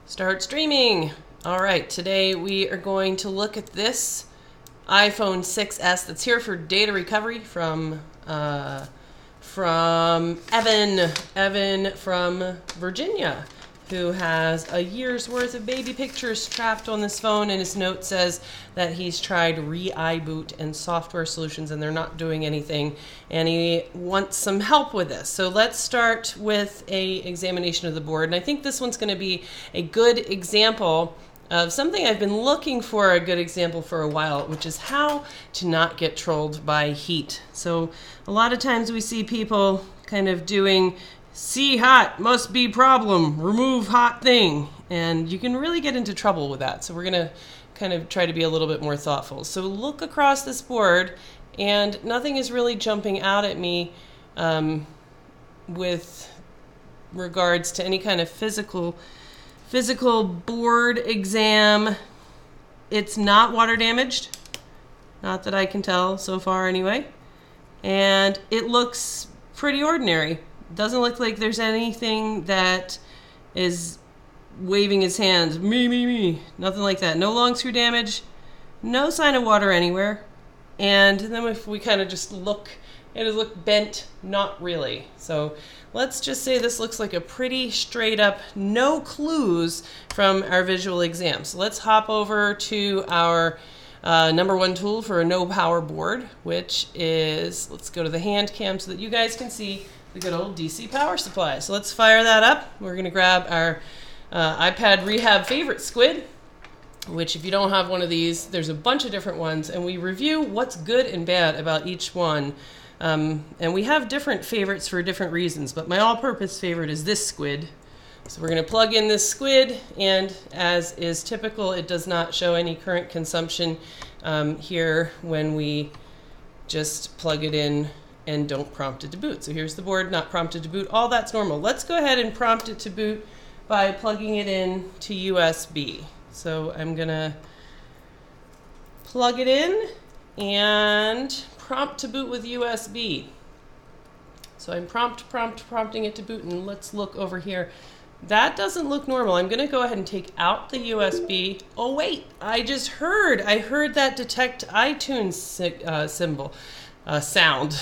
Start streaming. All right, today we are going to look at this iPhone 6s that's here for data recovery from Evan from Virginia, who has a year's worth of baby pictures trapped on this phone, and his note says that he's tried re-iBoot and software solutions and they're not doing anything, and he wants some help with this. So let's start with a examination of the board, and I think this one's going to be a good example of something I've been looking for a good example for a while, which is how to not get trolled by heat. So a lot of times we see people kind of doing see hot, must be problem, remove hot thing. And you can really get into trouble with that. So we're going to kind of try to be a little bit more thoughtful. So look across this board, and nothing is really jumping out at me with regards to any kind of physical board exam. It's not water damaged. Not that I can tell so far anyway. And it looks pretty ordinary. Doesn't look like there's anything that is waving his hands, me, nothing like that. No long screw damage, no sign of water anywhere. And then if we kind of just look, it look bent, not really. So let's just say this looks like a pretty straight up, no clues from our visual exam. So let's hop over to our number one tool for a no power board, which is, let's go to the hand cam so that you guys can see the good old DC power supply. So let's fire that up. We're going to grab our iPad Rehab favorite squid, which if you don't have one of these, there's a bunch of different ones, and we review what's good and bad about each one. And we have different favorites for different reasons, but my all-purpose favorite is this squid. So we're going to plug in this squid, and as is typical, it does not show any current consumption here when we just plug it in and don't prompt it to boot. So here's the board, not prompted to boot. All that's normal. Let's go ahead and prompt it to boot by plugging it in to USB. So I'm gonna plug it in and prompt to boot with USB. So I'm prompting it to boot, and let's look over here. That doesn't look normal. I'm gonna go ahead and take out the USB. Oh wait, I heard that detect iTunes symbol. Sound.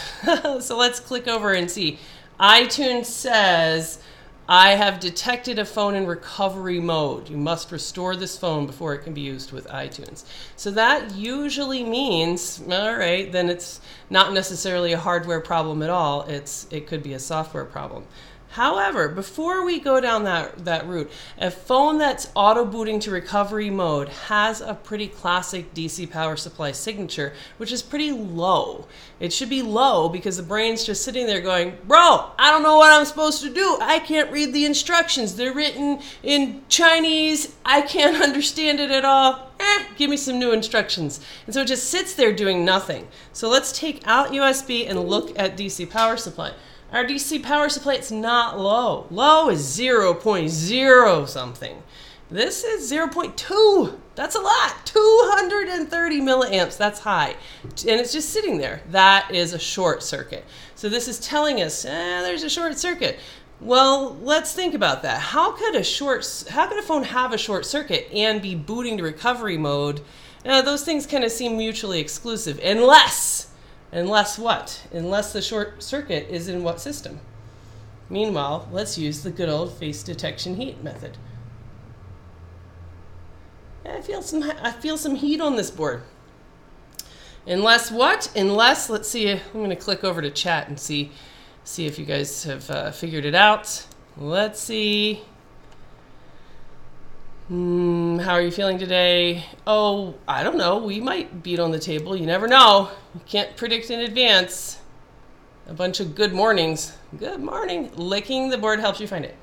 So let's click over and see. iTunes says, I have detected a phone in recovery mode. You must restore this phone before it can be used with iTunes. So that usually means, all right, then it's not necessarily a hardware problem at all. It could be a software problem. However, before we go down that route, a phone that's auto-booting to recovery mode has a pretty classic DC power supply signature, which is pretty low. It should be low because the brain's just sitting there going, bro, I don't know what I'm supposed to do. I can't read the instructions. They're written in Chinese. I can't understand it at all. Give me some new instructions. And so it just sits there doing nothing. So let's take out USB and look at DC power supply. Our DC power supply, it's not low. Low is 0.0 something. This is 0.2. That's a lot. 230 milliamps. That's high. And it's just sitting there. That is a short circuit. So this is telling us there's a short circuit. Well, let's think about that. How could a phone have a short circuit and be booting to recovery mode? Those things kind of seem mutually exclusive, Unless what? Unless the short circuit is in what system? Meanwhile, let's use the good old face detection heat method. I feel some heat on this board. Unless what? Unless, let's see, I'm going to click over to chat and see if you guys have figured it out. Let's see. How are you feeling today? Oh, I don't know. We might beat on the table. You never know. You can't predict in advance. A bunch of good mornings. Good morning. Licking the board helps you find it.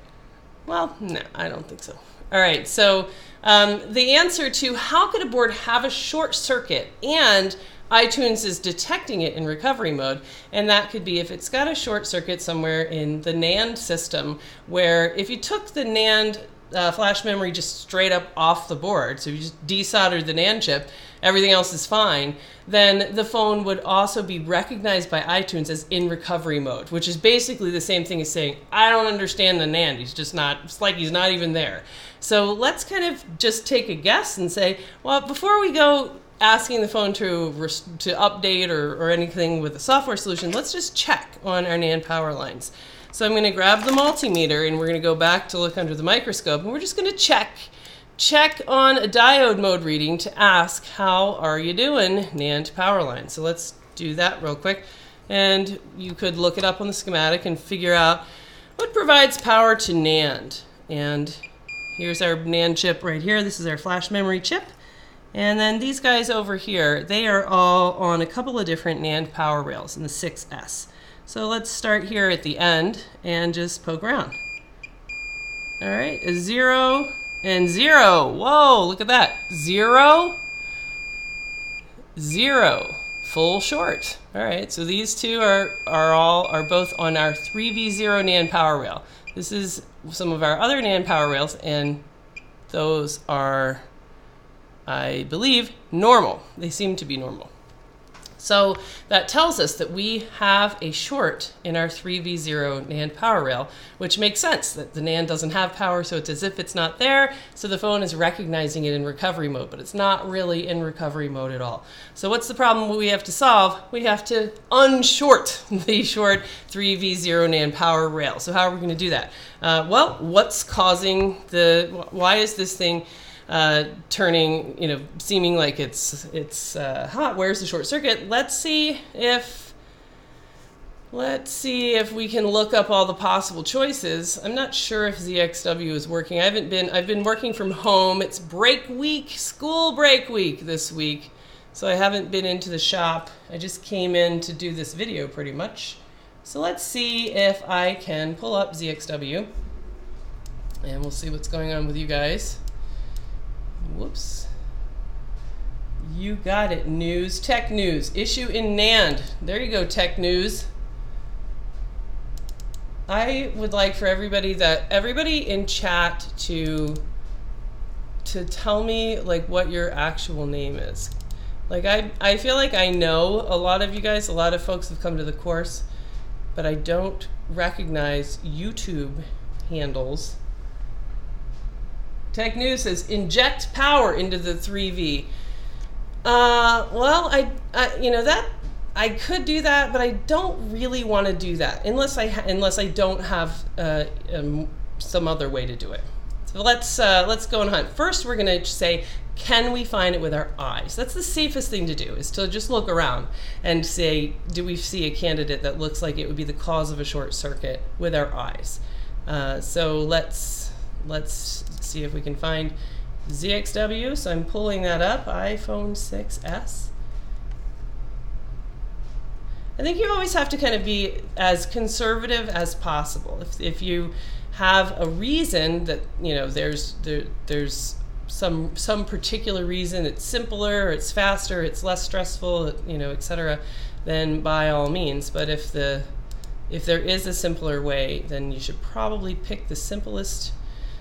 Well, no, I don't think so. All right, so the answer to how could a board have a short circuit and iTunes is detecting it in recovery mode, and that could be if it's got a short circuit somewhere in the NAND system, where if you took the NAND flash memory just straight up off the board, so you just desoldered the NAND chip, everything else is fine, then the phone would also be recognized by iTunes as in recovery mode, which is basically the same thing as saying, I don't understand the NAND. He's just not, it's like he's not even there. So let's kind of just take a guess and say, well, before we go asking the phone to update or anything with a software solution, let's just check on our NAND power lines. So I'm going to grab the multimeter and we're going to go back to look under the microscope, and we're just going to check on a diode mode reading to ask, how are you doing, NAND power line? So let's do that real quick. And you could look it up on the schematic and figure out what provides power to NAND. And here's our NAND chip right here. This is our flash memory chip. And then these guys over here, they are all on a couple of different NAND power rails in the 6S. So let's start here at the end and just poke around. All right, a 0 and 0. Whoa, look at that. 0, 0, full short. All right, so these two are both on our 3v0 NAND power rail. This is some of our other NAND power rails, and those are, I believe, normal. They seem to be normal. So that tells us that we have a short in our 3v0 NAND power rail, which makes sense that the NAND doesn't have power, so it's as if it's not there. So the phone is recognizing it in recovery mode, but it's not really in recovery mode at all. So what's the problem we have to solve? We have to unshort the short 3v0 NAND power rail. So how are we going to do that? Well, what's causing why is this thing turning, seeming like it's hot? Where's the short circuit? Let's see if we can look up all the possible choices. I'm not sure if ZXW is working. I've been working from home. It's break week, school break week this week. So I haven't been into the shop. I just came in to do this video pretty much. So let's see if I can pull up ZXW and we'll see what's going on with you guys. Whoops. You got it. News, tech news, issue in NAND. There you go, tech news. I would like for everybody in chat to tell me like what your actual name is. Like I feel like I know a lot of you guys, a lot of folks have come to the course, but I don't recognize YouTube handles. Tech News says, inject power into the 3V. Well, I could do that, but I don't really want to do that unless I don't have some other way to do it. So let's go and hunt. First, we're going to say, can we find it with our eyes? That's the safest thing to do, is to just look around and say, do we see a candidate that looks like it would be the cause of a short circuit with our eyes? So let's see if we can find ZXW. So I'm pulling that up, iPhone 6S. I think you always have to kind of be as conservative as possible. If you have a reason that, there's some particular reason, it's simpler, it's faster, it's less stressful, etc., then by all means. But if there is a simpler way, then you should probably pick the simplest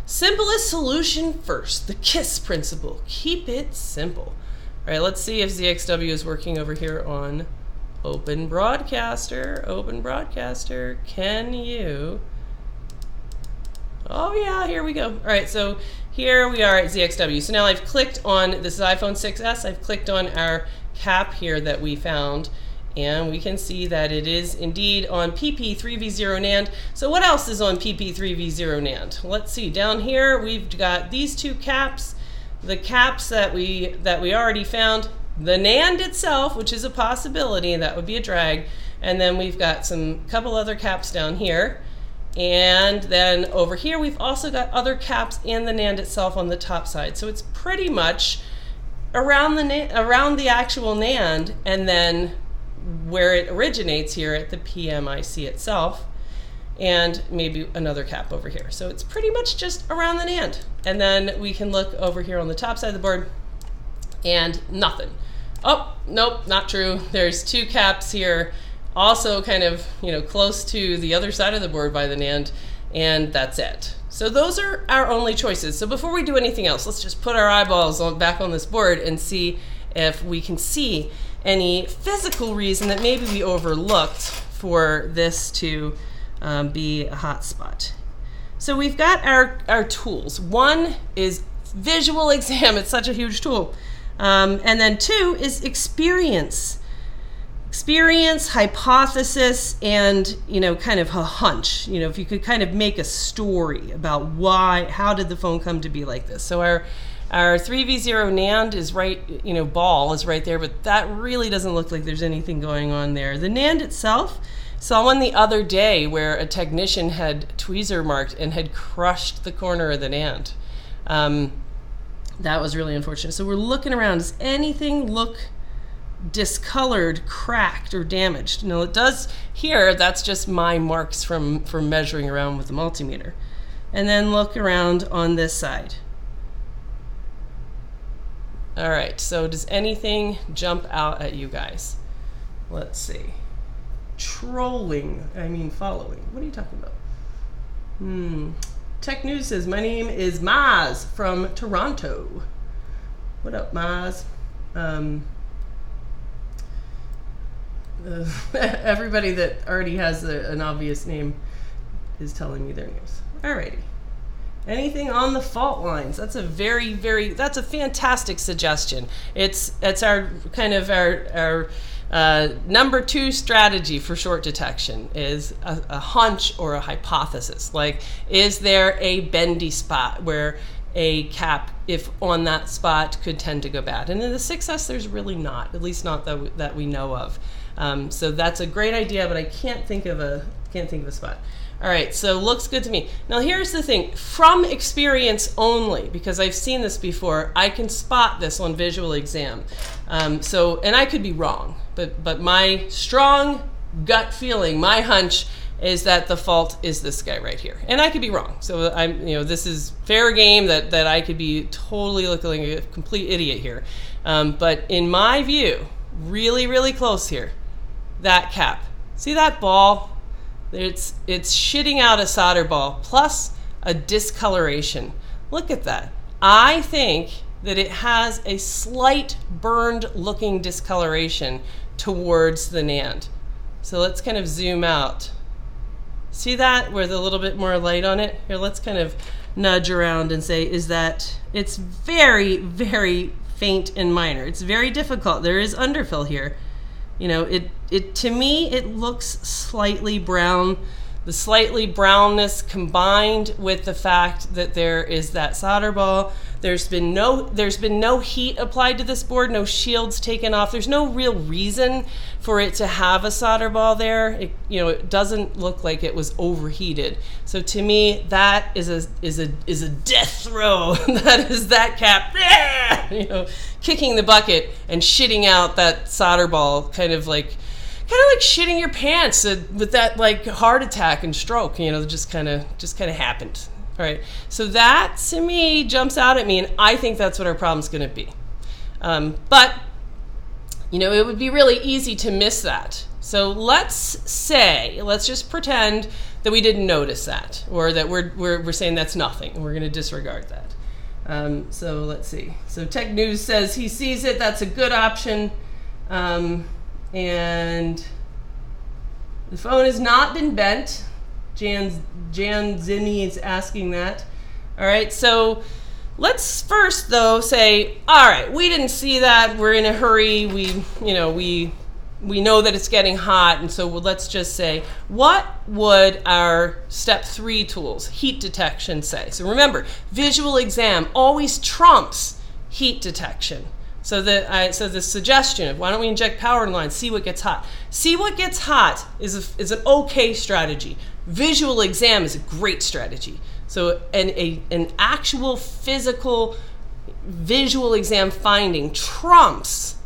solution first. The KISS principle. Keep it simple. All right, let's see if ZXW is working over here on Open Broadcaster. Open Broadcaster, can you? Oh yeah, here we go. All right, so here we are at ZXW. So now I've clicked on, this is iPhone 6S, I've clicked on our cap here that we found, and we can see that it is indeed on PP3V0 NAND. So what else is on PP3V0 NAND? Let's see, down here we've got these two caps, the caps that we already found, the NAND itself, which is a possibility, that would be a drag, and then we've got couple other caps down here. And then over here we've also got other caps and the NAND itself on the top side. So it's pretty much around the actual NAND, and then where it originates here at the PMIC itself, and maybe another cap over here. So it's pretty much just around the NAND. And then we can look over here on the top side of the board and nothing. Oh, nope, not true. There's two caps here, also kind of, close to the other side of the board by the NAND, and that's it. So those are our only choices. So before we do anything else, let's just put our eyeballs back on this board and see if we can see any physical reason that maybe we overlooked for this to be a hot spot. So we've got our tools. One is visual exam. It's such a huge tool. And then two is experience. Experience, hypothesis, and, you know, kind of a hunch. You know, if you could kind of make a story about how did the phone come to be like this. So our 3v0 NAND is right, you know, ball is right there, but that really doesn't look like there's anything going on there. The NAND itself, saw one the other day where a technician had tweezer marked and had crushed the corner of the NAND. That was really unfortunate. So we're looking around. Does anything look discolored, cracked, or damaged? No, it does here. That's just my marks from measuring around with the multimeter. And then look around on this side. All right, so does anything jump out at you guys? Let's see. Following. What are you talking about? Tech News says, my name is Maz from Toronto. What up, Maz? Everybody that already has an obvious name is telling me their names. Alrighty. Anything on the fault lines? That's a that's a fantastic suggestion. It's our kind of our number 2 strategy for short detection is a hunch or a hypothesis. Like, is there a bendy spot where a cap, if on that spot, could tend to go bad? And in the 6S, there's really not, at least not that we know of. So that's a great idea, but I can't think of a spot. All right, so looks good to me. Now here's the thing, from experience only, because I've seen this before, I can spot this on visual exam. And I could be wrong, but my strong gut feeling, my hunch, is that the fault is this guy right here. And I could be wrong. So this is fair game that I could be totally looking like a complete idiot here. But in my view, really, really close here, that cap. See that ball? It's shitting out a solder ball plus a discoloration. Look at that. I think that it has a slight burned looking discoloration towards the NAND. So let's kind of zoom out. See that with a little bit more light on it? Here, let's kind of nudge around and say, is that, it's very, very faint and minor. It's very difficult. There is underfill here. You know, to me, it looks slightly brown. The slightly brownness combined with the fact that there is that solder ball. There's been no heat applied to this board, no shields taken off. There's no real reason for it to have a solder ball there. It doesn't look like it was overheated. So to me, that is a death throw. That is that cap, kicking the bucket and shitting out that solder ball, kind of like shitting your pants with that like heart attack and stroke. Just kind of happened. All right, so that to me jumps out at me, and I think that's what our problem's going to be. But it would be really easy to miss that. So let's just pretend that we didn't notice that, or that we're saying that's nothing, and we're going to disregard that. So let's see. So Tech News says he sees it. That's a good option, and the phone has not been bent. Jan Zinni is asking that. All right, so let's first though say, all right, we didn't see that. We're in a hurry. We know that it's getting hot, and so let's just say, what would our step 3 tools, heat detection, say? So remember, visual exam always trumps heat detection. So the suggestion of, why don't we inject power in lines, see what gets hot. See what gets hot is an okay strategy. Visual exam is a great strategy. So an actual physical visual exam finding trumps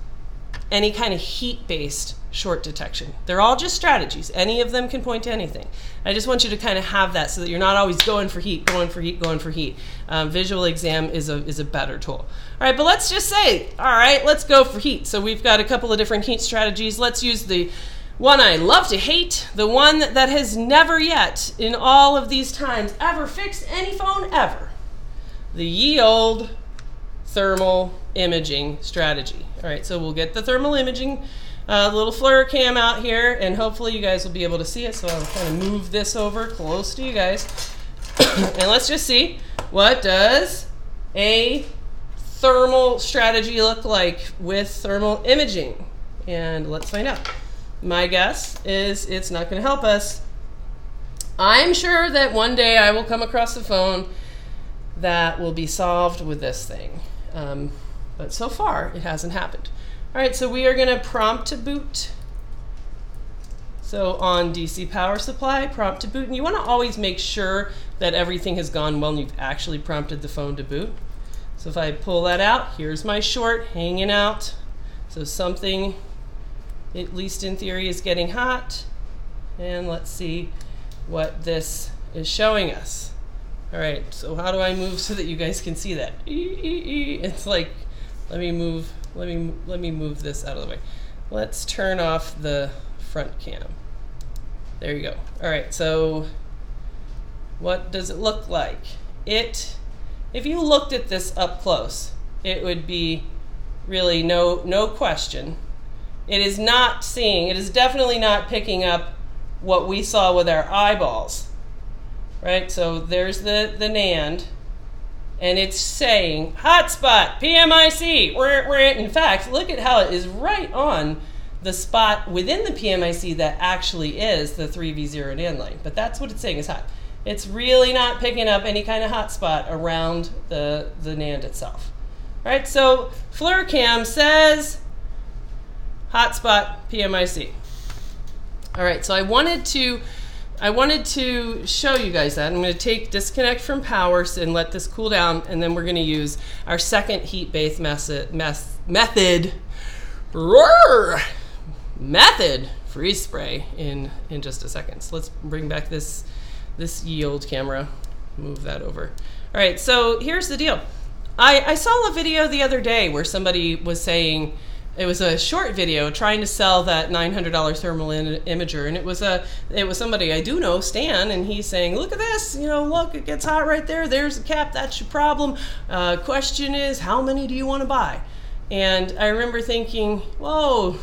any kind of heat-based short detection. They're all just strategies. Any of them can point to anything. I just want you to kind of have that so that you're not always going for heat. Visual exam is a better tool. All right, but let's just say, all right, let's go for heat. So we've got a couple of different heat strategies. Let's use the one I love to hate, the one that has never yet, in all of these times, ever fixed any phone ever. The ye old thermal imaging strategy. All right, so we'll get the thermal imaging little FLIR cam out here, and hopefully you guys will be able to see it. So I'll kind of move this over close to you guys. And let's just see, what does a thermal strategy look like with thermal imaging? And let's find out. My guess is it's not going to help us. I'm sure that one day I will come across a phone that will be solved with this thing. But so far, it hasn't happened. All right, so we are going to prompt to boot. So on DC power supply, prompt to boot. And you want to always make sure that everything has gone well and you've actually prompted the phone to boot. So if I pull that out, here's my short hanging out. So something, at least in theory, is getting hot. And let's see what this is showing us. All right, so how do I move so that you guys can see that? It's like, let me move this out of the way. Let's turn off the front cam. There you go. All right, so what does it look like? If you looked at this up close, it would be really no question. It is definitely not picking up what we saw with our eyeballs, right? So there's the NAND, and it's saying hotspot PMIC. In fact, look at how it is right on the spot within the PMIC that actually is the 3v0 NAND line. But that's what it's saying is hot. It's really not picking up any kind of hotspot around the NAND itself. All right, so FLIR cam says hotspot PMIC. All right, so I wanted to show you guys that. I'm going to disconnect from power and let this cool down, and then we're going to use our second heat-based method, freeze spray in just a second. So let's bring back this yield camera, move that over. All right, so here's the deal. I saw a video the other day where somebody was saying, it was a short video trying to sell that $900 thermal imager, and it was somebody I do know, Stan, and he's saying, look at this, look, it gets hot right there. There's the cap. That's your problem. Question is, how many do you want to buy? And I remember thinking, whoa,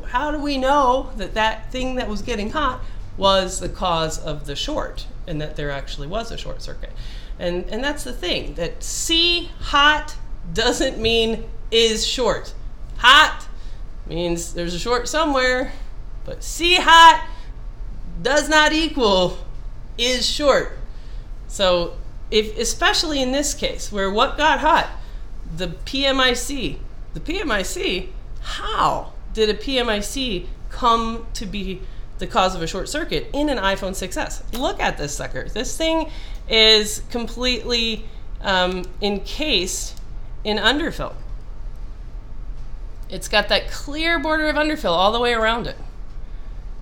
how do we know that thing that was getting hot was the cause of the short, and that there actually was a short circuit? And that's the thing, that C hot doesn't mean is short. Hot means there's a short somewhere, but C hot does not equal is short. So especially in this case, where what got hot? The PMIC. The PMIC, how did a PMIC come to be the cause of a short circuit in an iPhone 6s? Look at this sucker. This thing is completely encased in underfill. It's got that clear border of underfill all the way around it.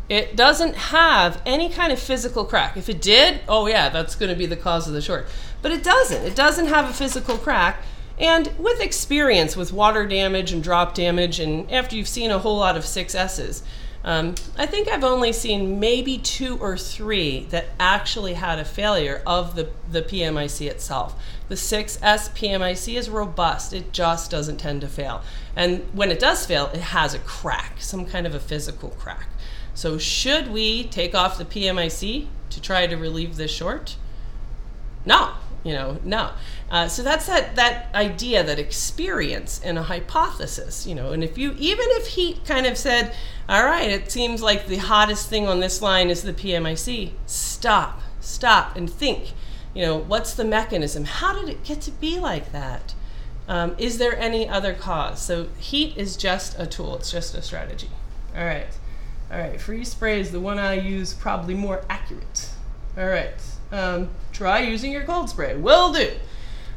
It doesn't have any kind of physical crack. If it did, oh yeah, that's going to be the cause of the short. But it doesn't. It doesn't have a physical crack. And with experience with water damage and drop damage, and after you've seen a whole lot of 6Ss, I think I've only seen maybe 2 or 3 that actually had a failure of the PMIC itself. The 6S PMIC is robust. It just doesn't tend to fail. And when it does fail, it has a crack, some kind of a physical crack. So should we take off the PMIC to try to relieve this short? No, no. So that's that idea, that experience and a hypothesis, and even if heat kind of said, all right, it seems like the hottest thing on this line is the PMIC, stop and think, what's the mechanism? How did it get to be like that? Is there any other cause? So heat is just a tool. It's just a strategy. All right, freeze spray is the one I use, probably more accurate. All right, try using your cold spray. Will do.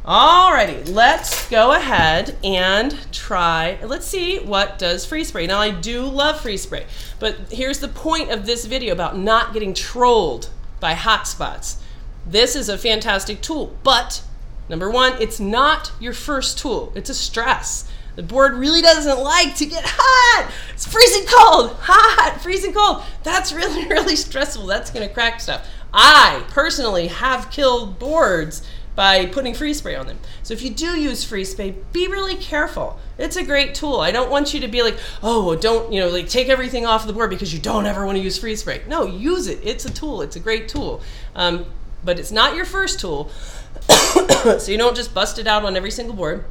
Alrighty, let's go ahead and try. Let's see what does freeze spray. Now I do love freeze spray, but here's the point of this video about not getting trolled by hotspots. This is a fantastic tool, but number one, it's not your first tool. It's a stress. The board really doesn't like to get hot. It's freezing cold, hot, freezing cold. That's really, really stressful. That's gonna crack stuff. I personally have killed boards by putting freeze spray on them. So if you do use freeze spray, be really careful. It's a great tool. I don't want you to be like, oh, don't, you know, like take everything off the board because you don't ever want to use freeze spray. No, use it. It's a tool. It's a great tool. But it's not your first tool. So you don't just bust it out on every single board.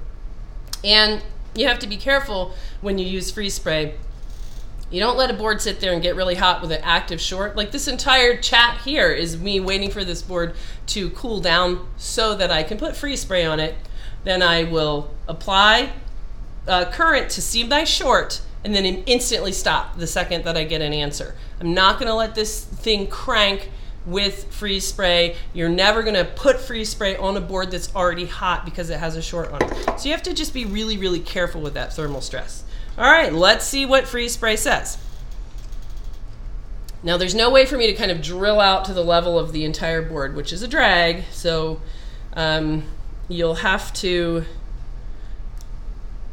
And you have to be careful when you use freeze spray. You don't let a board sit there and get really hot with an active short. Like this entire chat here is me waiting for this board to cool down so that I can put freeze spray on it. Then I will apply current to see my short and then instantly stop the second that I get an answer. I'm not going to let this thing crank with freeze spray. You're never going to put freeze spray on a board that's already hot because it has a short on it. So you have to just be really, really careful with that thermal stress. All right, let's see what freeze spray says. Now there's no way for me to kind of drill out to the level of the entire board, which is a drag. So you'll have to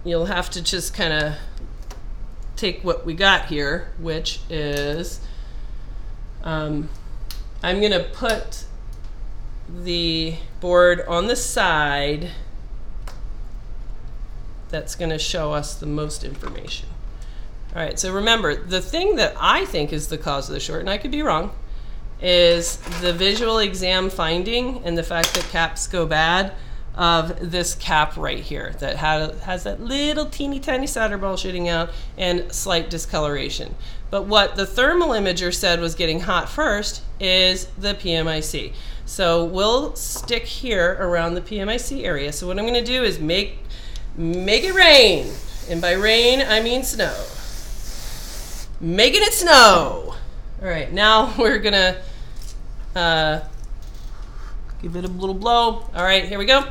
just kind of take what we got here, which is I'm going to put the board on the side that's going to show us the most information. All right, so remember, the thing that I think is the cause of the short, and I could be wrong, is the visual exam finding and the fact that caps go bad of this cap right here that has that little teeny tiny solder ball shooting out and slight discoloration. But what the thermal imager said was getting hot first is the PMIC. So we'll stick here around the PMIC area. So what I'm going to do is make it rain. And by rain, I mean snow. Making it snow. All right, now we're going to give it a little blow. All right, here we go.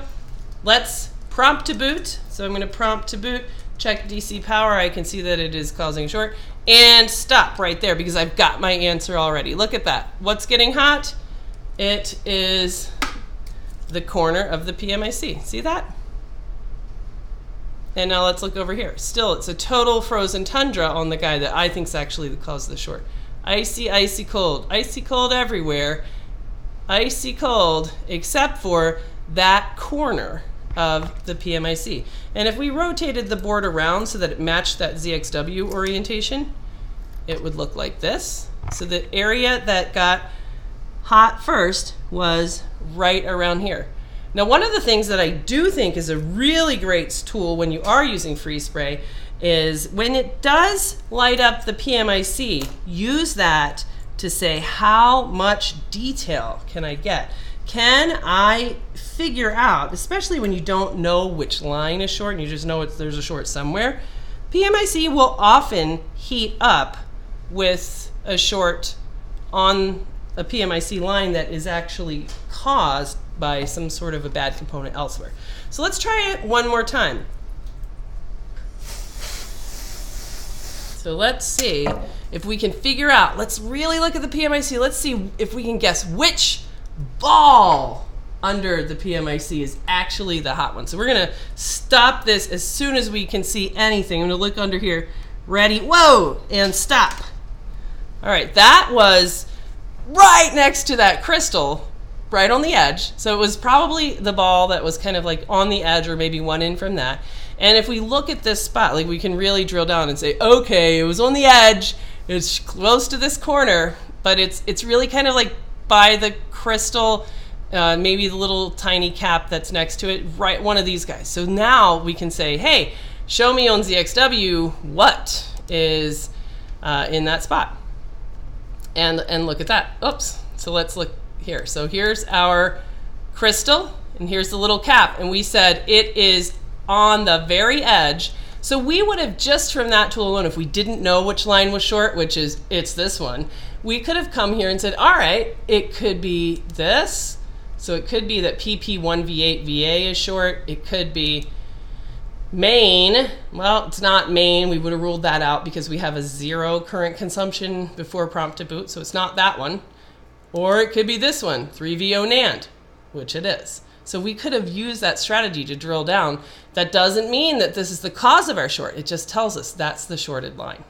Let's prompt to boot. So I'm going to prompt to boot, check DC power. I can see that it is causing short. And stop right there because I've got my answer already. Look at that. What's getting hot? It is the corner of the PMIC. See that? And now let's look over here. Still, it's a total frozen tundra on the guy that I think is actually the cause of the short. Icy, icy cold. Icy cold everywhere. Icy cold except for that corner of the PMIC. And if we rotated the board around so that it matched that ZXW orientation, it would look like this. So the area that got hot first was right around here. Now, one of the things that I do think is a really great tool when you are using freeze spray is when it does light up the PMIC, use that to say how much detail can I get? Can I figure out, especially when you don't know which line is short and you just know there's a short somewhere, PMIC will often heat up with a short on a PMIC line that is actually caused by some sort of a bad component elsewhere. So let's try it one more time. So let's see if we can figure out, let's really look at the PMIC. Let's see if we can guess which ball under the PMIC is actually the hot one. So we're gonna stop this as soon as we can see anything. I'm gonna look under here, ready, whoa, and stop. All right, that was right next to that crystal, right on the edge. So it was probably the ball that was kind of like on the edge or maybe one in from that. And if we look at this spot, like we can really drill down and say, okay, it was on the edge, it's close to this corner, but it's really kind of like by the crystal, maybe the little tiny cap that's next to it, right, one of these guys. So now we can say, hey, show me on ZXW what is in that spot. And look at that. Oops. So let's look here. So here's our crystal, and here's the little cap. And we said it is on the very edge. So we would have just from that tool alone, if we didn't know which line was short, which is, it's this one, we could have come here and said, all right, it could be this. So it could be that PP1V8 VA is short. It could be main. Well, it's not main. We would have ruled that out because we have a 0 current consumption before prompt to boot. So it's not that one. Or it could be this one, 3VO NAND, which it is. So we could have used that strategy to drill down. That doesn't mean that this is the cause of our short. It just tells us that's the shorted line.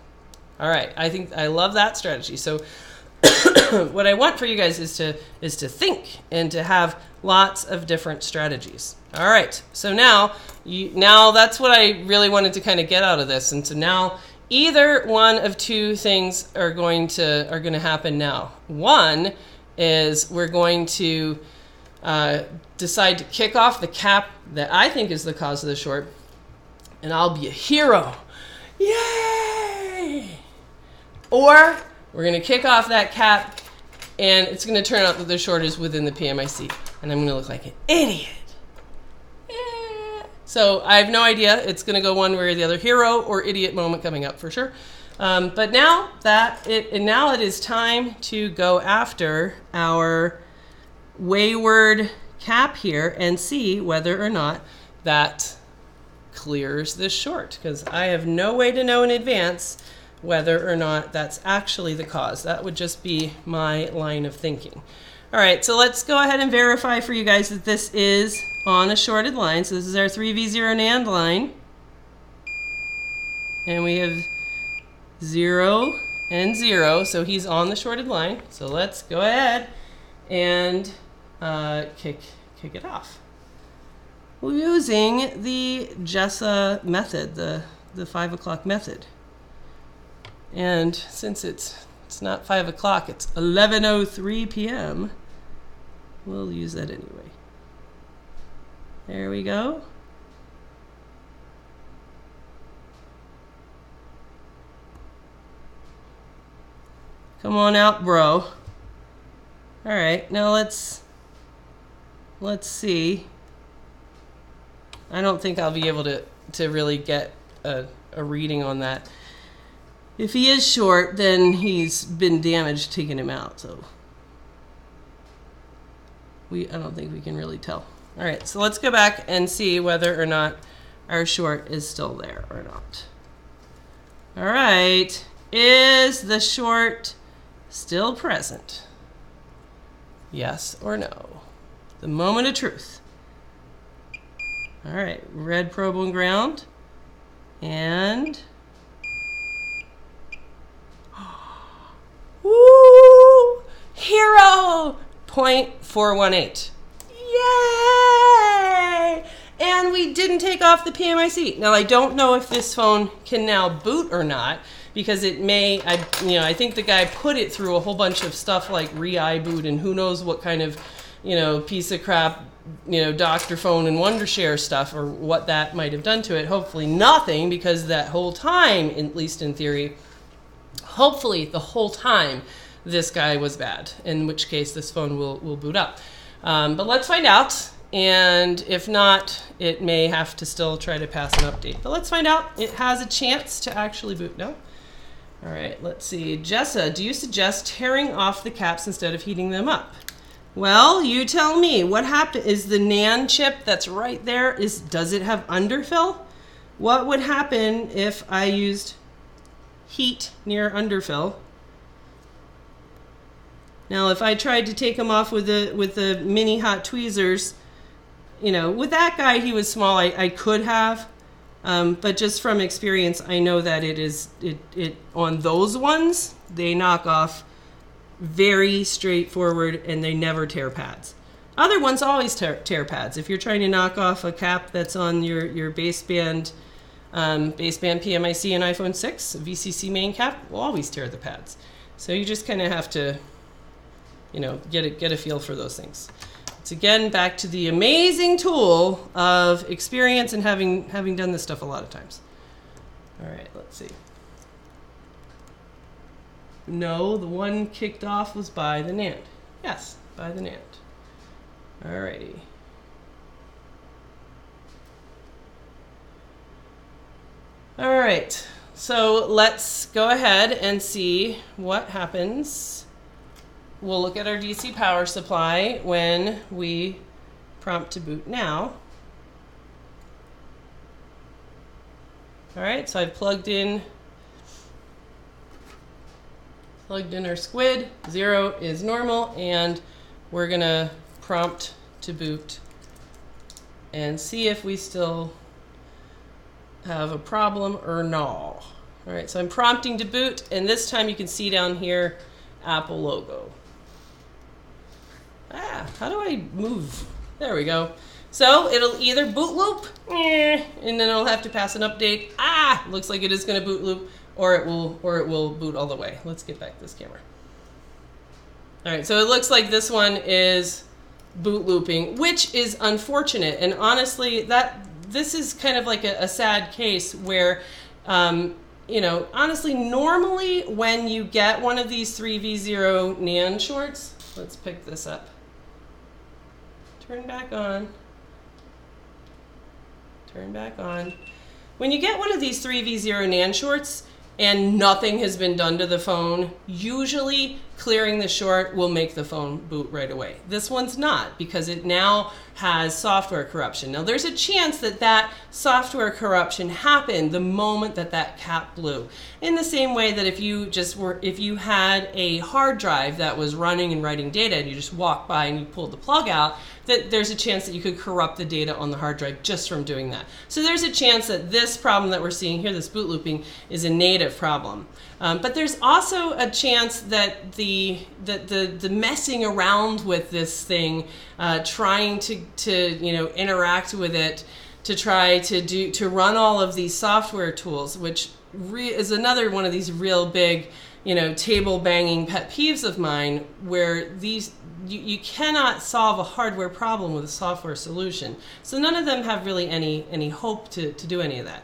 All right, I think I love that strategy. So what I want for you guys is to think and to have lots of different strategies. All right, so now that's what I really wanted to kind of get out of this. And so now either one of two things are going to happen now. One is we're going to decide to kick off the cap that I think is the cause of the short, and I'll be a hero. Yay! Or we're going to kick off that cap, and it's going to turn out that the short is within the PMIC, and I'm going to look like an idiot. Yeah. So I have no idea. It's going to go one way or the other. Hero or idiot moment coming up for sure. But now it is time to go after our wayward cap here and see whether or not that clears this short, because I have no way to know in advance whether or not that's actually the cause. That would just be my line of thinking. All right, so let's go ahead and verify for you guys that this is on a shorted line. So this is our 3v0 NAND line. And we have 0 and 0, so he's on the shorted line. So let's go ahead and kick it off. We're using the Jessa method, the 5 o'clock method. And since it's not 5 o'clock, it's 11:03 p.m., we'll use that anyway. There we go. Come on out, bro. All right, now let's see. I don't think I'll be able to really get a reading on that. If he is short, then he's been damaged taking him out. So I don't think we can really tell. All right, so let's go back and see whether or not our short is still there or not. All right, is the short still present? Yes or no? The moment of truth. All right, red probe on ground, and woo! Hero! 0.418. Yay! And we didn't take off the PMIC. Now I don't know if this phone can now boot or not, because it may, I think the guy put it through a whole bunch of stuff like re-iBoot and who knows what kind of, piece of crap, Dr. Phone and Wondershare stuff, or what that might have done to it. Hopefully nothing, because that whole time, at least in theory, hopefully the whole time this guy was bad, in which case this phone will boot up. But let's find out. And if not, it may have to still try to pass an update. But let's find out. It has a chance to actually boot now. All right, let's see. Jessa, do you suggest tearing off the caps instead of heating them up? Well, you tell me. What happened? Is the NAND chip that's right there, does it have underfill? What would happen if I used heat near underfill? Now, if I tried to take them off with the mini hot tweezers, with that guy, he was small, I could have. But just from experience, I know that it on those ones, they knock off very straightforward and they never tear pads. Other ones always tear pads. If you're trying to knock off a cap that's on your baseband PMIC and iPhone 6, VCC main cap will always tear the pads. So you just kind of have to, get a feel for those things. It's again back to the amazing tool of experience and having done this stuff a lot of times. All right, let's see. No, the one kicked off was by the NAND. Yes, by the NAND. All righty. All right, so let's go ahead and see what happens. We'll look at our DC power supply when we prompt to boot now. All right, so I've plugged in our squid. 0 is normal, and we're gonna prompt to boot and see if we still have a problem or no. All right, so I'm prompting to boot, and this time you can see down here Apple logo. How do I move? There we go. So it'll either boot loop, and then it'll have to pass an update. Looks like it is going to boot loop, or it will boot all the way. Let's get back this camera. All right, so it looks like this one is boot looping, which is unfortunate. And honestly, this is kind of like a sad case where, you know, honestly, normally when you get one of these 3v0 NAND shorts, let's pick this up. Turn back on. Turn back on. When you get one of these 3v0 NAND shorts and nothing has been done to the phone, usually clearing the short will make the phone boot right away. This one's not, because it now has software corruption. Now there's a chance that that software corruption happened the moment that that cap blew. In the same way that if you had a hard drive that was running and writing data and you just walked by and you pulled the plug out, that there's a chance that you could corrupt the data on the hard drive just from doing that. So there's a chance that this problem that we're seeing here, this boot looping, is a native problem. But there's also a chance that the messing around with this thing, trying to you know, interact with it, to try to run all of these software tools, which is another one of these real big, you know, table banging pet peeves of mine, where these you cannot solve a hardware problem with a software solution. So none of them have really any hope to do any of that.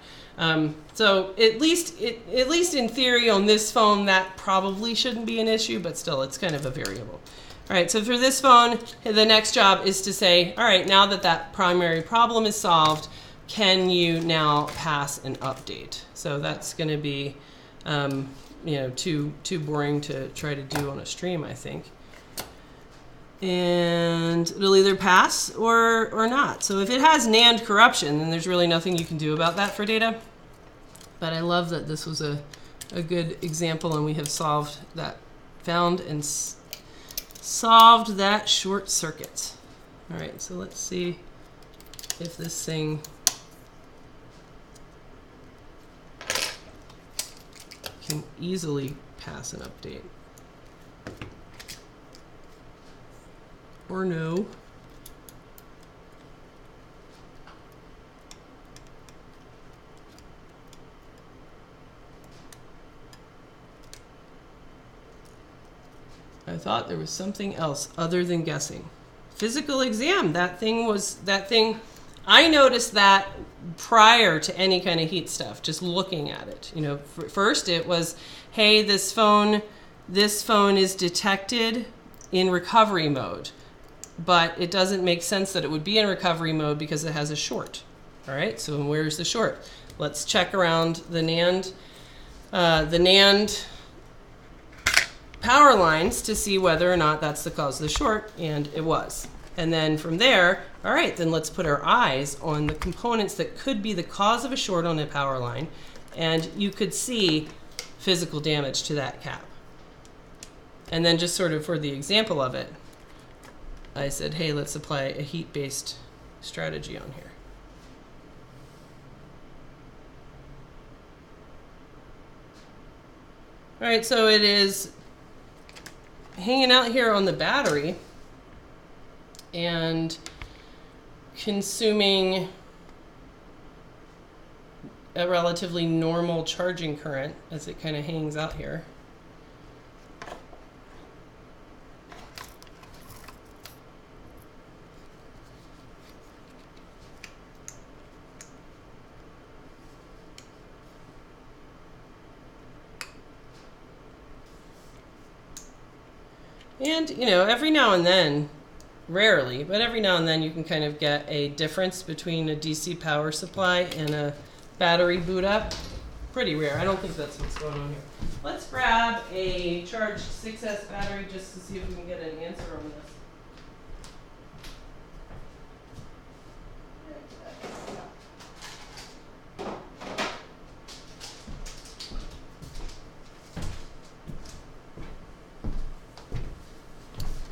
So at least in theory on this phone, that probably shouldn't be an issue, but still it's kind of a variable. All right, so for this phone, the next job is to say, all right, now that that primary problem is solved, can you now pass an update? So that's going to be, you know, too boring to try to do on a stream, I think. And it'll either pass or not. So if it has NAND corruption, then there's really nothing you can do about that for data. But I love that this was a good example, and we have solved that, found and solved that short circuit. All right, so let's see if this thing can easily pass an update. Or no. I thought there was something else other than guessing. Physical exam, that thing, I noticed that prior to any kind of heat stuff, just looking at it. You know, first it was, hey, this phone is detected in recovery mode. But it doesn't make sense that it would be in recovery mode because it has a short. All right, so where's the short? Let's check around the NAND power lines to see whether or not that's the cause of the short, and it was. And then from there, all right, then let's put our eyes on the components that could be the cause of a short on a power line, and you could see physical damage to that cap. And then just sort of for the example of it, I said, hey, let's apply a heat-based strategy on here. All right, so it is hanging out here on the battery and consuming a relatively normal charging current as it kind of hangs out here. And, you know, every now and then, rarely, but every now and then you can kind of get a difference between a DC power supply and a battery boot up. Pretty rare. I don't think that's what's going on here. Let's grab a charged 6S battery just to see if we can get an answer on this.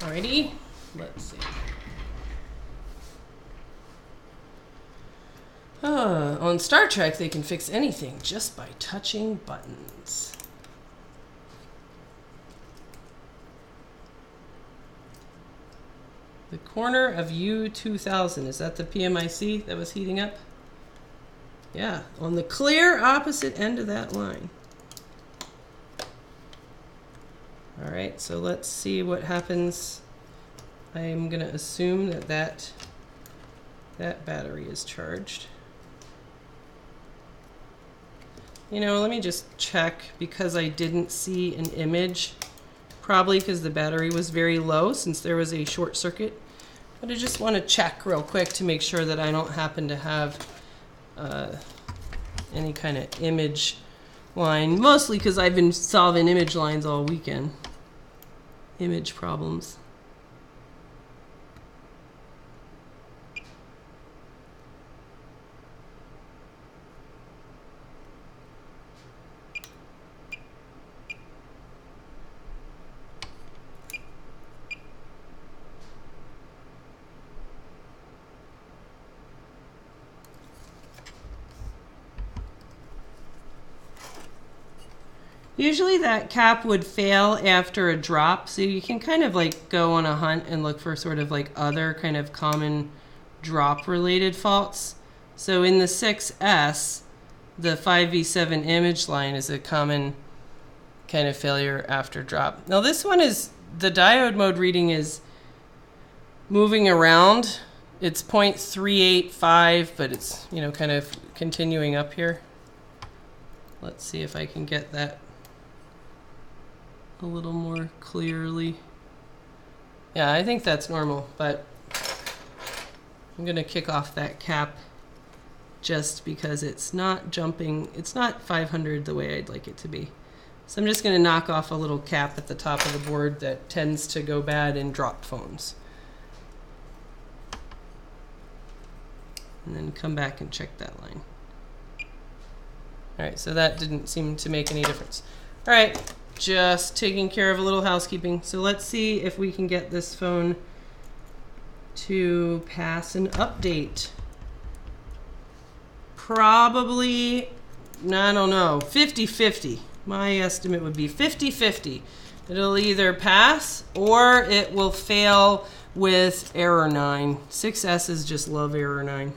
Alrighty, let's see. On Star Trek, they can fix anything just by touching buttons. corner of U2000. Is that the PMIC that was heating up? Yeah, on the clear opposite end of that line. All right, so let's see what happens. I'm gonna assume that battery is charged. You know, let me just check because I didn't see an image. Probably because the battery was very low since there was a short circuit. But I just want to check real quick to make sure that I don't happen to have any kind of image line. Mostly because I've been solving image lines all weekend. Image problems. Usually that cap would fail after a drop, so you can kind of like go on a hunt and look for sort of like other kind of common drop related faults. So in the 6S, the 5V7 image line is a common kind of failure after drop. Now this one is, the diode mode reading is moving around. It's 0.385, but it's, you know, kind of continuing up here. Let's see if I can get that a little more clearly. Yeah, I think that's normal, but I'm gonna kick off that cap just because it's not jumping, it's not 500 the way I'd like it to be. So I'm just gonna knock off a little cap at the top of the board that tends to go bad in drop phones. And then come back and check that line. All right, so that didn't seem to make any difference. All right, just taking care of a little housekeeping. So let's see if we can get this phone to pass an update. Probably, I don't know, 50-50. My estimate would be 50-50. It'll either pass or it will fail with error 9. 6S's just love error 9.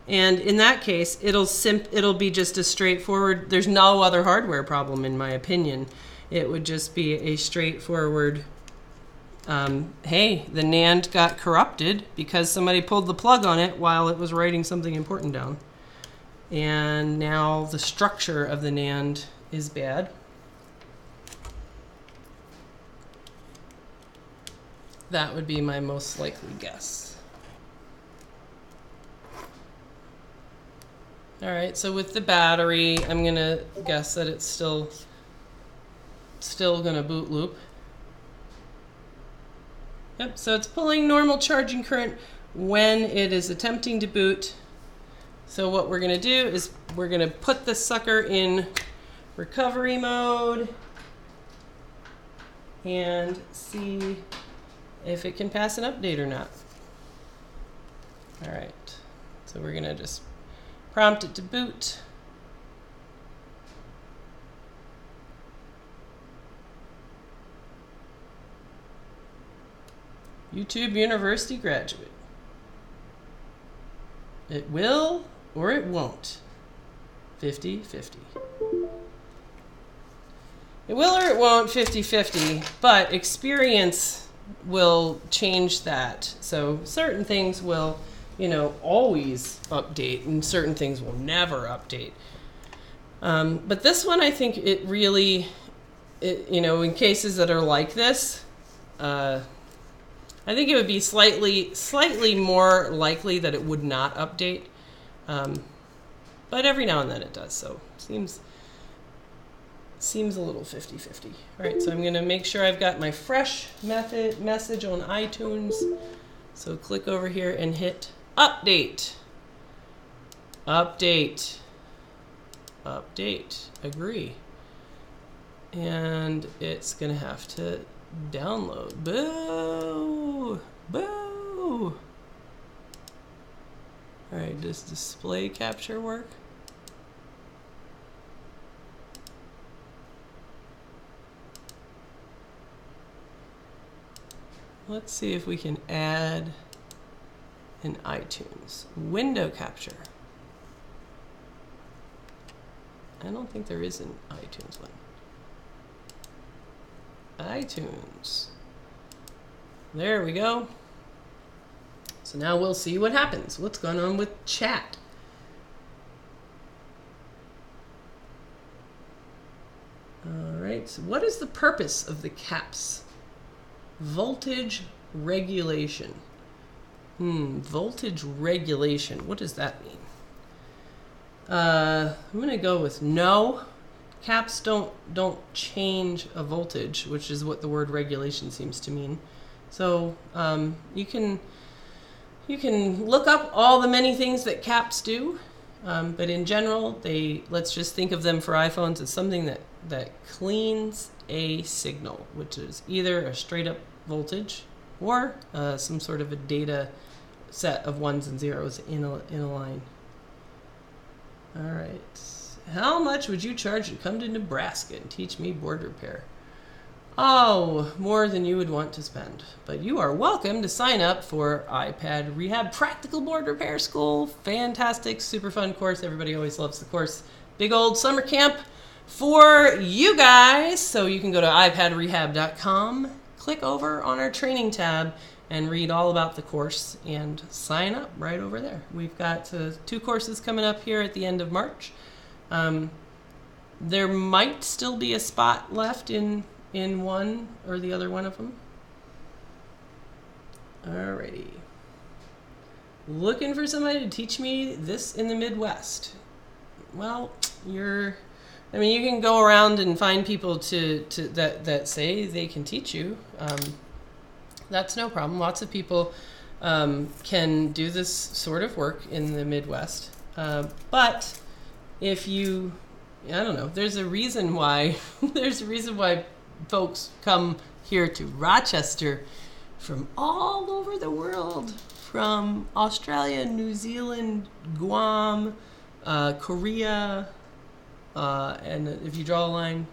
And in that case, it'll be just a straightforward, there's no other hardware problem in my opinion. It would just be a straightforward, hey, the NAND got corrupted because somebody pulled the plug on it while it was writing something important down. And now the structure of the NAND is bad. That would be my most likely guess. All right, so with the battery, I'm gonna guess that it's still gonna boot loop. Yep, so it's pulling normal charging current when it is attempting to boot. So what we're gonna do is we're gonna put the sucker in recovery mode and see if it can pass an update or not. All right, so we're gonna just prompt it to boot. YouTube University graduate. It will or it won't. 50-50. It will or it won't, 50-50, but experience will change that. So certain things will, you know, always update and certain things will never update. But this one, I think it really, you know, in cases that are like this, I think it would be slightly more likely that it would not update. But every now and then it does, so seems a little 50-50. All right, so I'm gonna make sure I've got my fresh message on iTunes. So click over here and hit update. Update. Update. Agree. And it's gonna have to download. Boo! Boo! All right, does display capture work? let's see if we can add an iTunes window capture. I don't think there is an iTunes one. iTunes. There we go. So now we'll see what happens. What's going on with chat? All right, so what is the purpose of the caps? Voltage regulation. Voltage regulation. What does that mean? I'm going to go with no. Caps don't change a voltage, which is what the word regulation seems to mean. So you can look up all the many things that caps do, but in general, let's just think of them for iPhones as something that cleans a signal, which is either a straight up voltage or some sort of a data set of ones and zeros in a line. All right. How much would you charge to come to Nebraska and teach me board repair? Oh, more than you would want to spend. But you are welcome to sign up for iPad Rehab Practical Board Repair School. Fantastic, super fun course. Everybody always loves the course. Big old summer camp for you guys. So you can go to iPadRehab.com, click over on our training tab, and read all about the course and sign up right over there. We've got 2 courses coming up here at the end of March. There might still be a spot left in one or the other one of them. Alrighty. Looking for somebody to teach me this in the Midwest. Well, you can go around and find people that say they can teach you. That's no problem. Lots of people can do this sort of work in the Midwest. But if you, I don't know, there's a reason why folks come here to Rochester from all over the world, from Australia, New Zealand, Guam, Korea, and if you draw a line,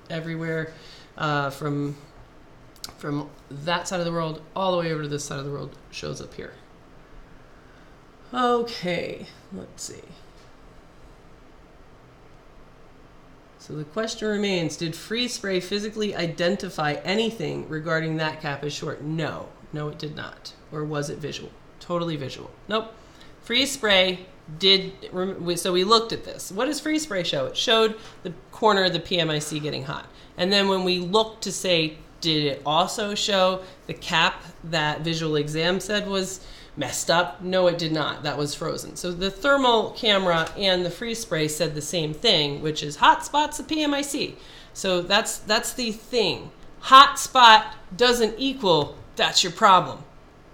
everywhere, from that side of the world all the way over to this side of the world shows up here. Okay, let's see. So the question remains, did freeze spray physically identify anything regarding that cap as short? No, it did not. Or was it visual? Totally visual. Nope. Freeze spray did, so we looked at this. What does freeze spray show? It showed the corner of the PMIC getting hot. And then when we looked to say, did it also show the cap that visual exam said was messed up? No, it did not. That was frozen. So the thermal camera and the freeze spray said the same thing, which is hot spots of PMIC. So that's the thing. Hot spot doesn't equal that's your problem.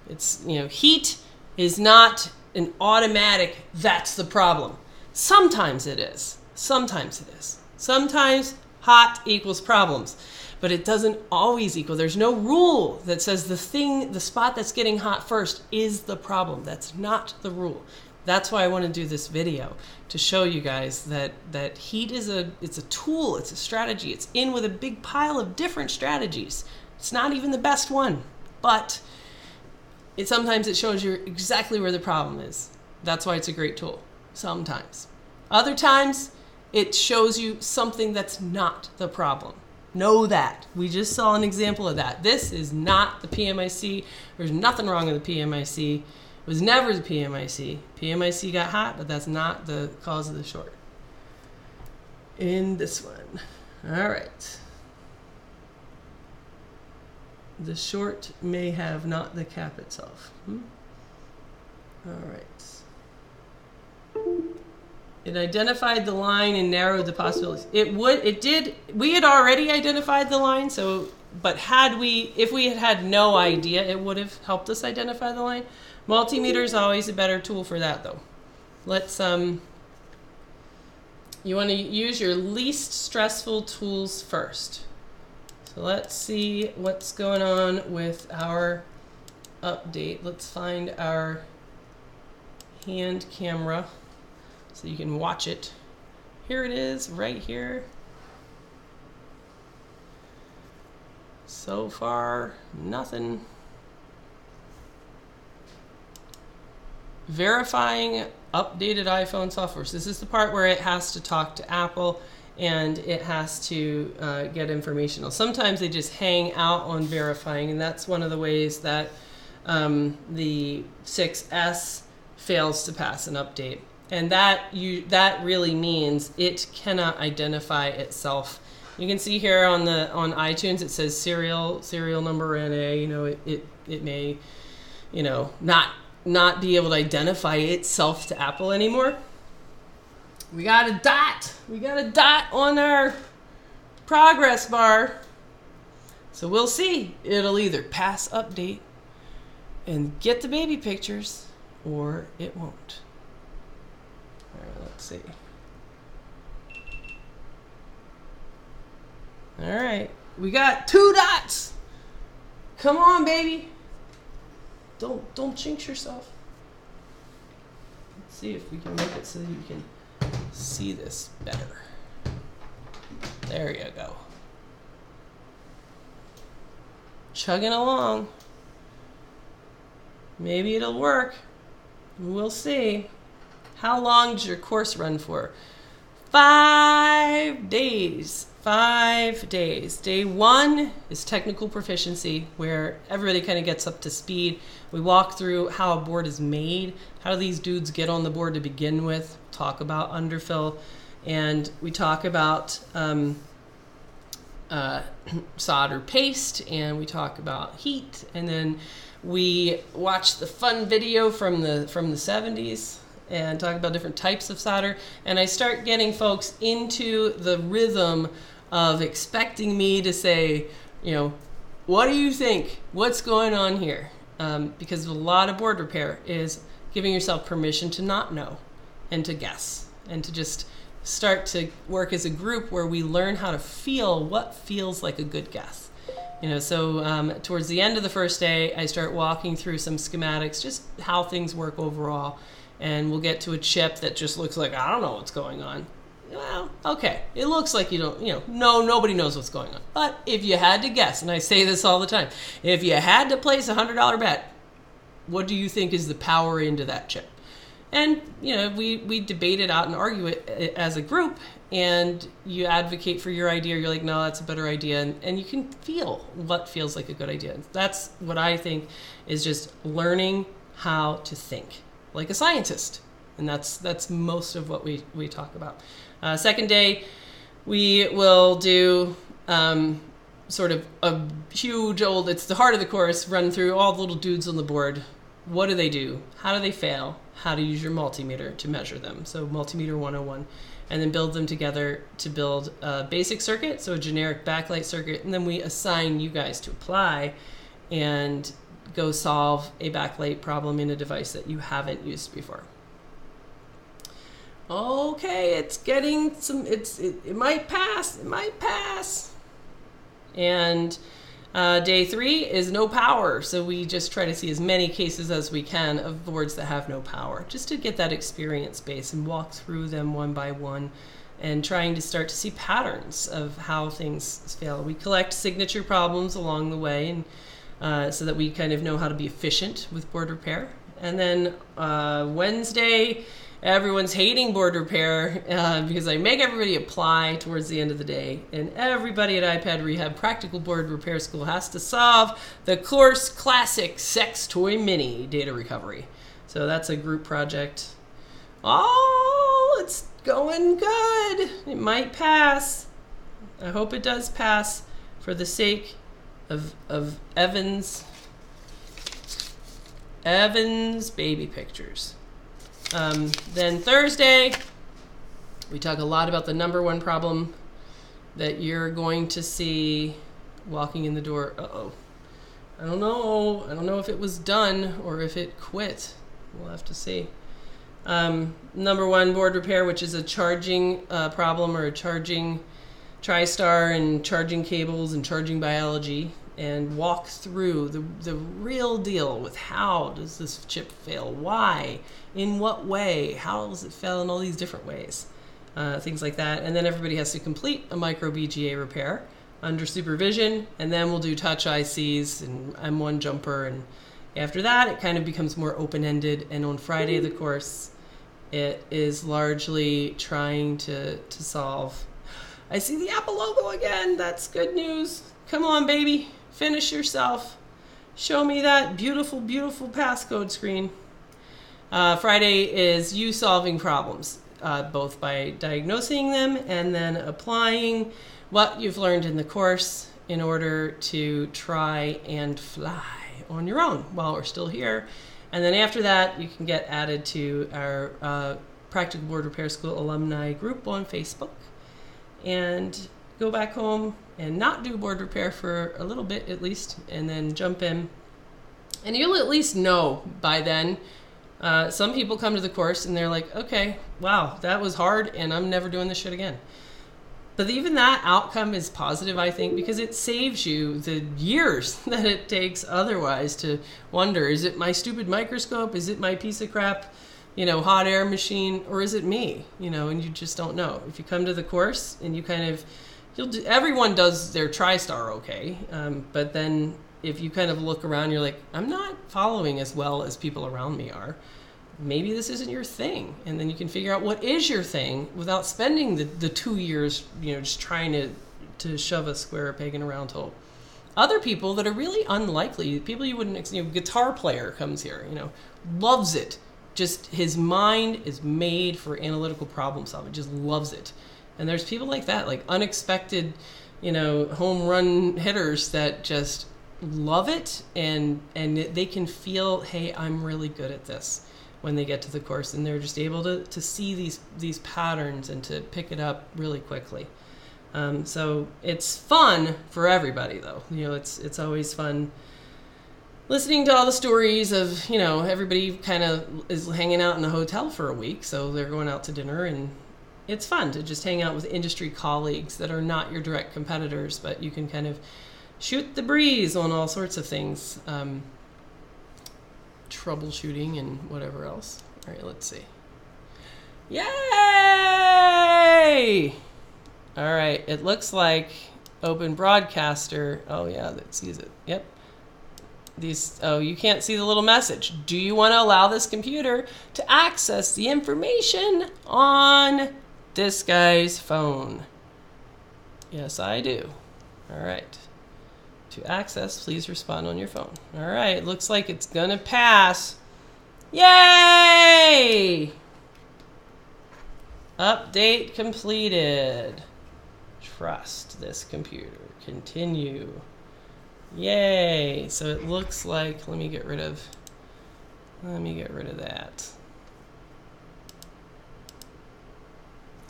It's, heat is not an automatic that's the problem. Sometimes it is. Sometimes it is. Sometimes hot equals problems. But it doesn't always equal. There's no rule that says the spot that's getting hot first is the problem. That's not the rule. That's why I want to do this video, to show you guys that heat it's a tool, it's a strategy. It's in with a big pile of different strategies. It's not even the best one, but sometimes it shows you exactly where the problem is. That's why it's a great tool, sometimes. Other times, it shows you something that's not the problem. Know that. We just saw an example of that. This is not the PMIC. There's nothing wrong with the PMIC. It was never the PMIC. PMIC got hot, but that's not the cause of the short. In this one. All right. The short may have not the cap itself. All right. It identified the line and narrowed the possibilities. We had already identified the line, but if we had had no idea, it would have helped us identify the line. Multimeter is always a better tool for that, though. Let's, you want to use your least stressful tools first. So let's see what's going on with our update. Let's find our hand camera so you can watch it. Here it is, right here. So far, nothing. Verifying updated iPhone software. So this is the part where it has to talk to Apple and it has to get information. Sometimes they just hang out on verifying, and that's one of the ways that the 6S fails to pass an update. And that really means it cannot identify itself. You can see here on iTunes it says serial number NA. You know, it may, you know, not be able to identify itself to Apple anymore. We got a dot. We got a dot on our progress bar. So we'll see. It'll either pass update and get the baby pictures, or it won't. All right, let's see. All right, we got 2 dots. Come on, baby. Don't jinx yourself. Let's see if we can make it so that you can see this better. There you go. Chugging along. Maybe it'll work. We'll see. How long does your course run for? 5 days. 5 days. Day 1 is technical proficiency, where everybody kind of gets up to speed. We walk through how a board is made. How do these dudes get on the board to begin with? Talk about underfill. And we talk about solder paste, and we talk about heat. And then we watch the fun video from the 70s and talk about different types of solder. And I start getting folks into the rhythm of expecting me to say, you know, what do you think? What's going on here? Because a lot of board repair is giving yourself permission to not know and to guess and to just start to work as a group where we learn how to feel what feels like a good guess. You know, so towards the end of the first day, I start walking through some schematics, just how things work overall. And we'll get to a chip that just looks like, I don't know what's going on. Well, okay, it looks like you don't, you know, nobody knows what's going on. But if you had to guess, and I say this all the time, if you had to place a $100 bet, what do you think is the power into that chip? And, you know, we debate it out and argue it as a group, and you advocate for your idea. You're like, no, that's a better idea. And you can feel what feels like a good idea. That's what I think is just learning how to think like a scientist. And that's most of what we talk about. Second day, we will do sort of a huge old, it's the heart of the course, run through all the little dudes on the board. What do they do? How do they fail? How to use your multimeter to measure them. So multimeter 101. And then build them together to build a basic circuit, so a generic backlight circuit. And then we assign you guys to apply and go solve a backlight problem in a device that you haven't used before. Okay, it's getting some, it might pass, it might pass. And day 3 is no power. So we just try to see as many cases as we can of boards that have no power, just to get that experience base and walk through them one by one and trying to start to see patterns of how things fail. We collect signature problems along the way, and so that we kind of know how to be efficient with board repair. And then Wednesday, everyone's hating board repair because I make everybody apply towards the end of the day. And everybody at iPad Rehab Practical Board Repair School has to solve the course classic Sex Toy Mini data recovery. So that's a group project. Oh, it's going good. It might pass. I hope it does pass for the sake of Evan's baby pictures. Then Thursday, we talk a lot about the number 1 problem that you're going to see walking in the door. Uh-oh. I don't know if it was done or if it quit. We'll have to see. Number 1, board repair, which is a charging problem, or a charging TriStar and charging cables and charging biology, and walk through the real deal with how does this chip fail, why, in what way, how does it fail in all these different ways, things like that. And then everybody has to complete a micro BGA repair under supervision, and then we'll do touch ICs and M1 jumper, and after that it kind of becomes more open-ended. And on Friday of the course, it is largely trying to solve. I see the Apple logo again. That's good news. Come on, baby, finish yourself. Show me that beautiful, beautiful passcode screen. Friday is you solving problems, both by diagnosing them and then applying what you've learned in the course in order to try and fly on your own while we're still here. And then after that, you can get added to our Practical Board Repair School alumni group on Facebook and go back home and not do board repair for a little bit at least, and then jump in. And you'll at least know by then. Some people come to the course and they're like, okay, wow, that was hard and I'm never doing this shit again. But even that outcome is positive, I think, because it saves you the years that it takes otherwise to wonder, is it my stupid microscope? Is it my piece of crap, hot air machine? Or is it me? And you just don't know. If you come to the course and you kind of, everyone does their TriStar okay. But then if you kind of look around, you're like, I'm not following as well as people around me are. Maybe this isn't your thing. And then you can figure out what is your thing without spending the 2 years, just trying to shove a square peg in a round hole. Other people that are really unlikely, people you wouldn't, guitar player comes here, loves it. Just his mind is made for analytical problem solving, just loves it. And there's people like that, like unexpected, home run hitters that just love it, and they can feel, hey, I'm really good at this when they get to the course, and they're just able to see these patterns and to pick it up really quickly. So it's fun for everybody, though. It's always fun listening to all the stories of, everybody kind of is hanging out in a hotel for a week, so they're going out to dinner, and it's fun to just hang out with industry colleagues that are not your direct competitors, but you can kind of shoot the breeze on all sorts of things. Troubleshooting and whatever else. All right, let's see. Yay! All right, it looks like Open Broadcaster. Oh yeah, that sees it. Yep. You can't see the little message. Do you want to allow this computer to access the information on this guy's phone? Yes, I do. All right. To access, please respond on your phone. All right, looks like it's gonna pass. Yay! Update completed. Trust this computer. Continue. Yay! So it looks like, let me get rid of that.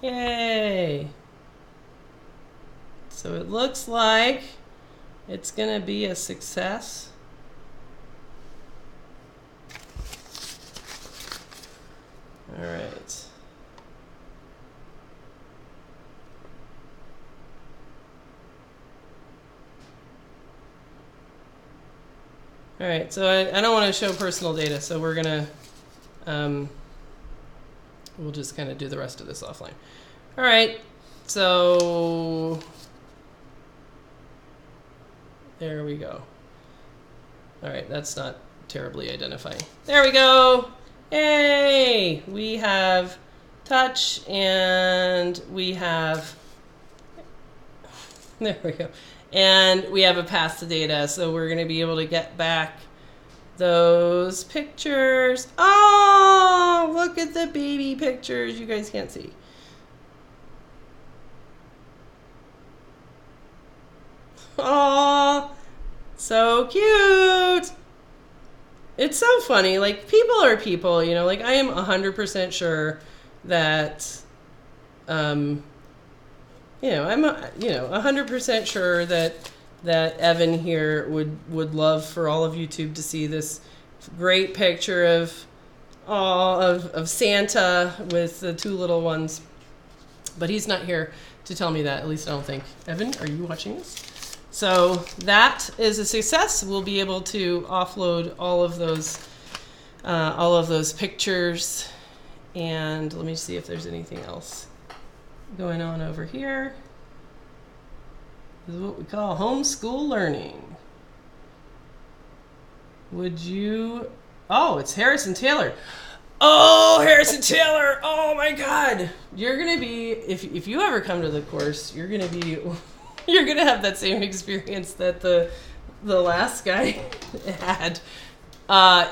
Yay! So it looks like it's going to be a success. All right. All right, so I don't want to show personal data, so we're going to, we'll just kind of do the rest of this offline. All right, so there we go. All right, that's not terribly identifying. There we go. Hey, we have touch and we have, there we go. And we have a path to data, so we're going to be able to get back those pictures. Oh, look at the baby pictures. You guys can't see. Oh, so cute. It's so funny. Like, people are people, like I am 100% sure that, I'm 100% sure that Evan here would love for all of YouTube to see this great picture of Santa with the two little ones. But he's not here to tell me that, at least I don't think. Evan, are you watching this? So that is a success. We'll be able to offload all of those pictures. And let me see if there's anything else going on over here. This is what we call homeschool learning. Would you... Oh, it's Harrison Taylor. Oh, Harrison Taylor! Oh my God! You're gonna be... If you ever come to the course, you're gonna be... You're gonna have that same experience that the last guy had.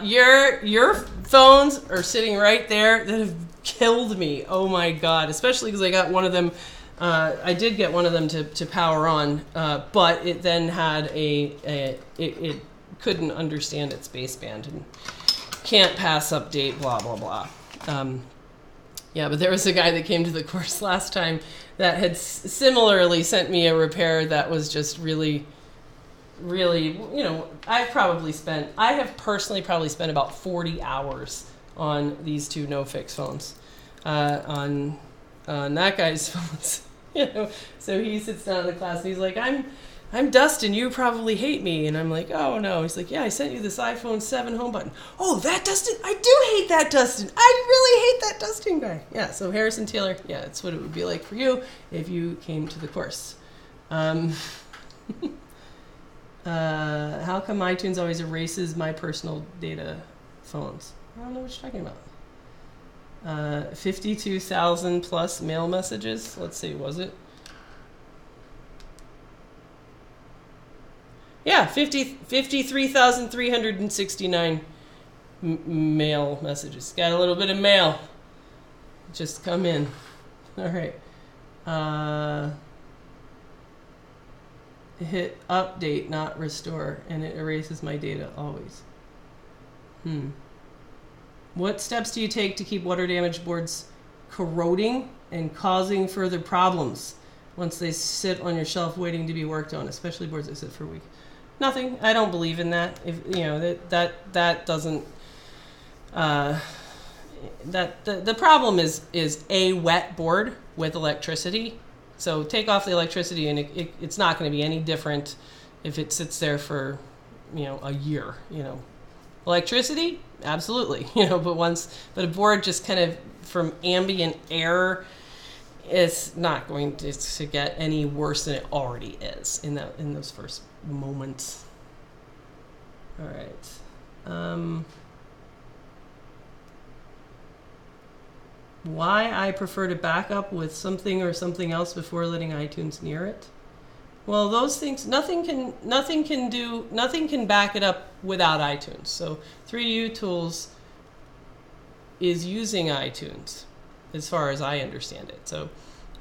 Your phones are sitting right there that have killed me. Oh my God! Especially because I got one of them. I did get one of them to power on, but it then had it couldn't understand its baseband and can't pass update. Blah blah blah. Yeah, but there was a guy that came to the course last time that had similarly sent me a repair that was just really, you know, I have personally probably spent about 40 hours on these two no-fix phones, on that guy's phones, you know. So he sits down in the class and he's like, I'm Dustin, you probably hate me. And I'm like, oh no. He's like, yeah, I sent you this iPhone 7 home button. Oh, that Dustin? I do hate that Dustin. I really hate that Dustin guy. Yeah, so Harrison Taylor, yeah, that's what it would be like for you if you came to the course. How come iTunes always erases my personal data phones? I don't know what you're talking about. 52,000 plus mail messages. Let's see, was it? Yeah, 53,369 mail messages. Got a little bit of mail. Just come in. All right. Hit update, not restore, and it erases my data always. What steps do you take to keep water damaged boards corroding and causing further problems once they sit on your shelf waiting to be worked on, especially boards that sit for a week? Nothing. I don't believe in that. If you know that doesn't. The problem is a wet board with electricity. So take off the electricity, and it's not going to be any different if it sits there for, you know, a year. You know, electricity, absolutely. You know, but a board just kind of from ambient air, it's not going to get any worse than it already is in those first moments. All right. Why I prefer to back up with something or something else before letting iTunes near it? Well, those things, nothing can back it up without iTunes. So 3U Tools is using iTunes, as far as I understand it. So,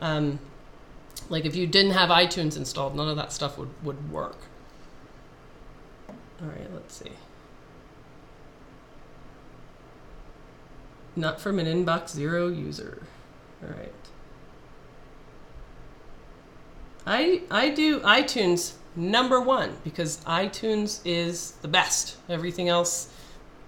like if you didn't have iTunes installed, none of that stuff would work. All right, let's see. Not from an inbox 0 user. All right. I do iTunes #1 because iTunes is the best. Everything else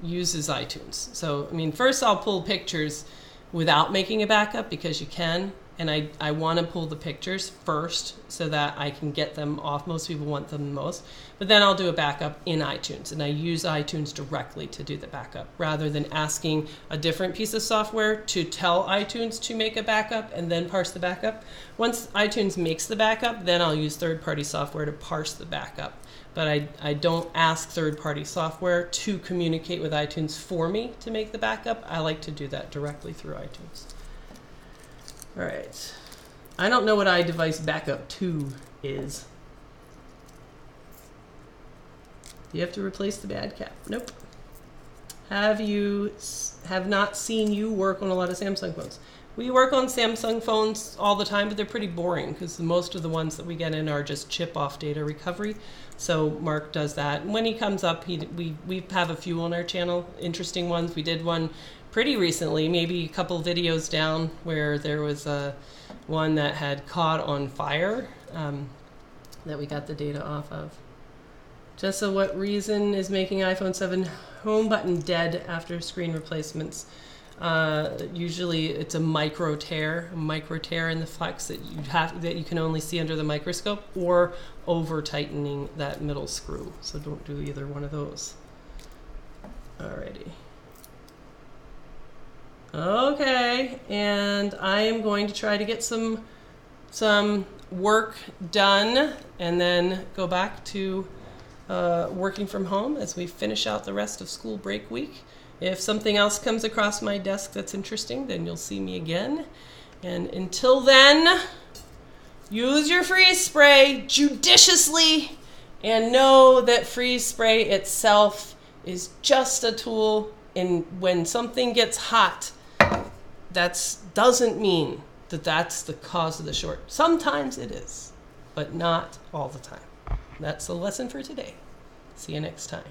uses iTunes. So, I mean, first I'll pull pictures without making a backup because you can. And I want to pull the pictures first so that I can get them off. Most people want them the most. But then I'll do a backup in iTunes. And I use iTunes directly to do the backup rather than asking a different piece of software to tell iTunes to make a backup and then parse the backup. Once iTunes makes the backup, then I'll use third-party software to parse the backup. But I don't ask third-party software to communicate with iTunes for me to make the backup. I like to do that directly through iTunes. All right. I don't know what iDevice Backup 2 is. You have to replace the bad cap. Nope. Have not seen you work on a lot of Samsung phones. We work on Samsung phones all the time, but they're pretty boring because most of the ones that we get in are just chip-off data recovery. So Mark does that. And when he comes up, we have a few on our channel, interesting ones. We did one pretty recently, maybe a couple videos down, where there was one that had caught on fire that we got the data off of. Jessa, what reason is making iPhone 7 home button dead after screen replacements? Usually it's a micro tear in the flex that you can only see under the microscope, or over tightening that middle screw. So don't do either one of those. Alrighty. Okay, and I am going to try to get some work done and then go back to working from home as we finish out the rest of school break week. If something else comes across my desk that's interesting, then you'll see me again. And until then, use your freeze spray judiciously and know that freeze spray itself is just a tool. And when something gets hot, that doesn't mean that that's the cause of the short. Sometimes it is, but not all the time. That's the lesson for today. See you next time.